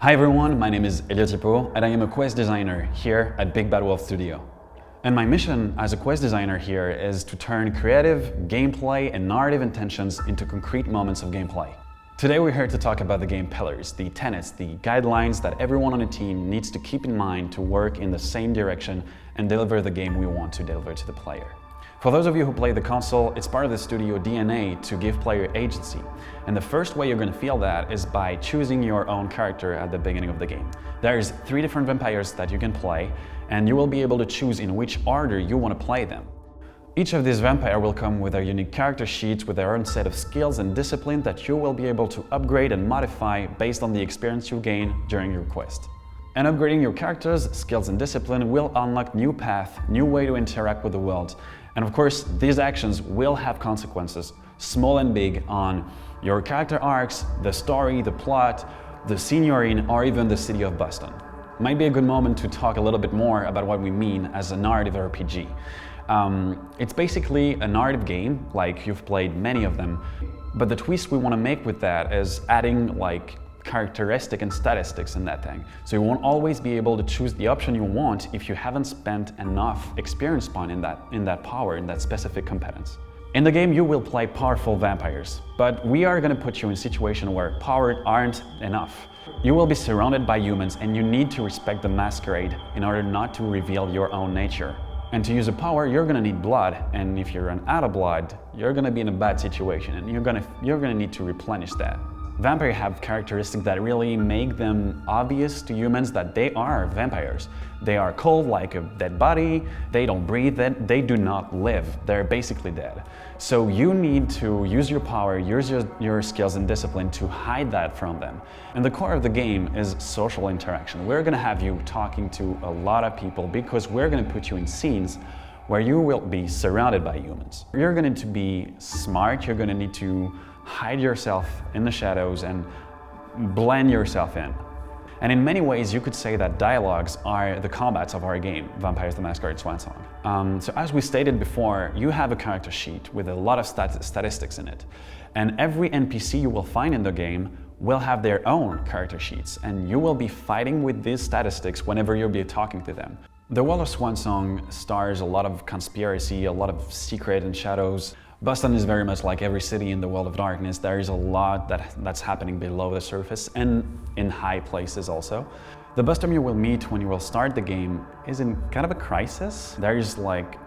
Hi everyone, my name is Eliott Hipeau and I am a quest designer here at Big Bad Wolf Studio. And my mission as a quest designer here is to turn creative, gameplay and narrative intentions into concrete moments of gameplay. Today we're here to talk about the game pillars, the tenets, the guidelines that everyone on a team needs to keep in mind to work in the same direction and deliver the game we want to deliver to the player. For those of you who play the console, it's part of the studio DNA to give player agency. And the first way you're going to feel that is by choosing your own character at the beginning of the game. There's 3 different vampires that you can play, and you will be able to choose in which order you want to play them. Each of these vampires will come with their unique character sheets with their own set of skills and discipline that you will be able to upgrade and modify based on the experience you gain during your quest. And upgrading your characters, skills and discipline will unlock new paths, new way to interact with the world. And of course, these actions will have consequences, small and big, on your character arcs, the story, the plot, the scene you're in, or even the city of Boston. Might be a good moment to talk a little bit more about what we mean as a narrative RPG. It's basically a narrative game, like you've played many of them, but the twist we want to make with that is adding characteristic and statistics in that thing. So you won't always be able to choose the option you want if you haven't spent enough experience point in that power, in that specific competence. In the game you will play powerful vampires, but we are going to put you in a situation where power aren't enough. You will be surrounded by humans and you need to respect the masquerade in order not to reveal your own nature. And to use a power, you're going to need blood, and if you run out of blood, you're going to be in a bad situation and you're going to need to replenish that. Vampires have characteristics that really make them obvious to humans that they are vampires. They are cold like a dead body, they don't breathe, they do not live, they're basically dead. So you need to use your power, use your skills and discipline to hide that from them. And the core of the game is social interaction. We're going to have you talking to a lot of people because we're going to put you in scenes where you will be surrounded by humans. You're going to need to be smart, you're going to need to hide yourself in the shadows and blend yourself in. And in many ways you could say that dialogues are the combats of our game, Vampires the Masquerade Swansong. So as we stated before, you have a character sheet with a lot of statistics in it. And every NPC you will find in the game will have their own character sheets, and you will be fighting with these statistics whenever you'll be talking to them. The world of Swansong stars a lot of conspiracy, a lot of secret and shadows. Boston is very much like every city in the world of darkness. There is a lot that's happening below the surface and in high places also. The Boston you will meet when you will start the game is in kind of a crisis. There is like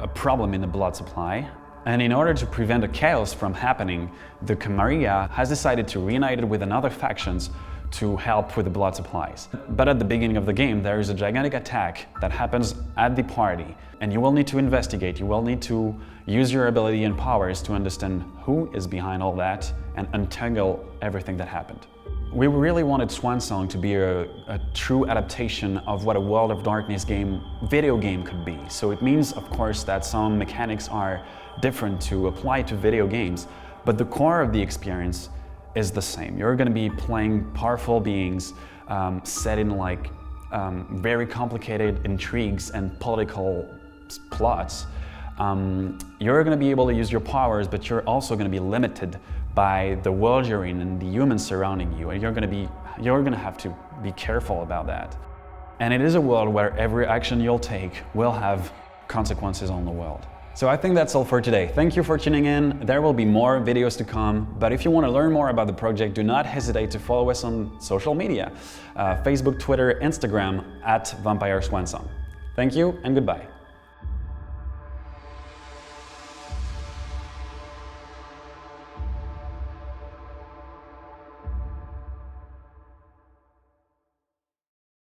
a problem in the blood supply. And in order to prevent a chaos from happening, the Camarilla has decided to reunite it with another factions to help with the blood supplies. But at the beginning of the game, there is a gigantic attack that happens at the party, and you will need to investigate, you will need to use your ability and powers to understand who is behind all that and untangle everything that happened. We really wanted Swansong to be a true adaptation of what a World of Darkness video game could be. So it means, of course, that some mechanics are different to apply to video games, but the core of the experience is the same. You're going to be playing powerful beings set in very complicated intrigues and political plots. You're going to be able to use your powers, but you're also going to be limited by the world you're in and the humans surrounding you, and you're going to have to be careful about that. And it is a world where every action you'll take will have consequences on the world. So I think that's all for today. Thank you for tuning in. There will be more videos to come, but if you want to learn more about the project, do not hesitate to follow us on social media, Facebook, Twitter, Instagram, @Vampire Swansong. Thank you and goodbye.